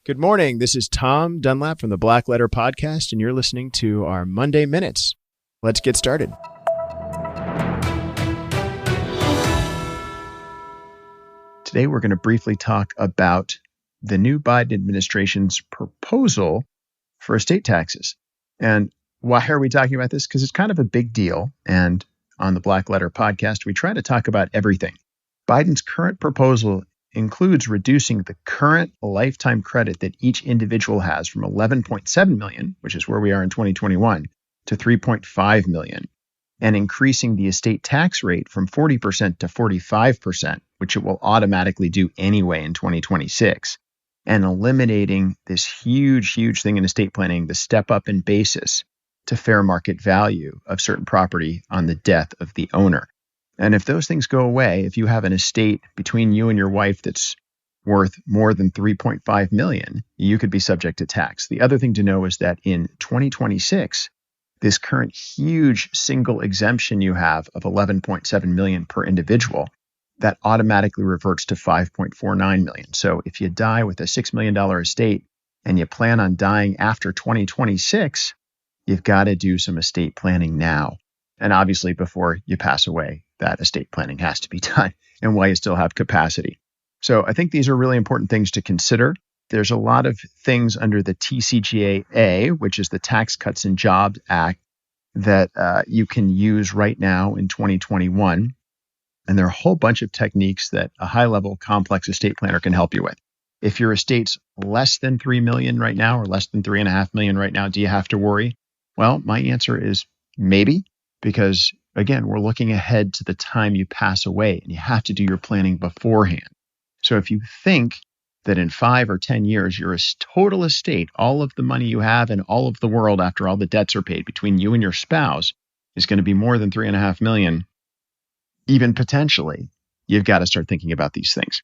Good morning. This is Tom Dunlap from the BlackLetter podcast, and you're listening to our Monday Minutes. Let's get started. Today, we're going to briefly talk about the new Biden administration's proposal for estate taxes. And why are we talking about this? Because it's kind of a big deal. And on the BlackLetter podcast, we try to talk about everything. Biden's current proposal includes reducing the current lifetime credit that each individual has from 11.7 million, which is where we are in 2021, to 3.5 million, and increasing the estate tax rate from 40% to 45%, which it will automatically do anyway in 2026, and eliminating this huge thing in estate planning, the step up in basis to fair market value of certain property on the death of the owner. And if those things go away, if you have an estate between you and your wife that's worth more than 3.5 million, you could be subject to tax. The other thing to know is that in 2026, this current huge single exemption you have of 11.7 million per individual, that automatically reverts to 5.49 million. So if you die with a $6 million estate and you plan on dying after 2026, you've got to do some estate planning now. And obviously before you pass away, that estate planning has to be done and while you still have capacity. So I think these are really important things to consider. There's a lot of things under the TCJA, which is the Tax Cuts and Jobs Act, that you can use right now in 2021. And there are a whole bunch of techniques that a high-level complex estate planner can help you with. If your estate's less than 3 million right now or less than 3.5 million right now, do you have to worry? Well, my answer is maybe, because again, we're looking ahead to the time you pass away and you have to do your planning beforehand. So if you think that in 5 or 10 years, your total estate, all of the money you have in all of the world after all the debts are paid between you and your spouse is going to be more than 3.5 million, even potentially, you've got to start thinking about these things.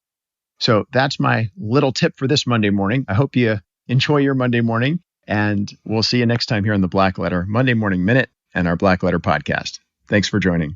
So that's my little tip for this Monday morning. I hope you enjoy your Monday morning, and we'll see you next time here on the BlackLetter Monday Morning Minute and our BlackLetter podcast. Thanks for joining.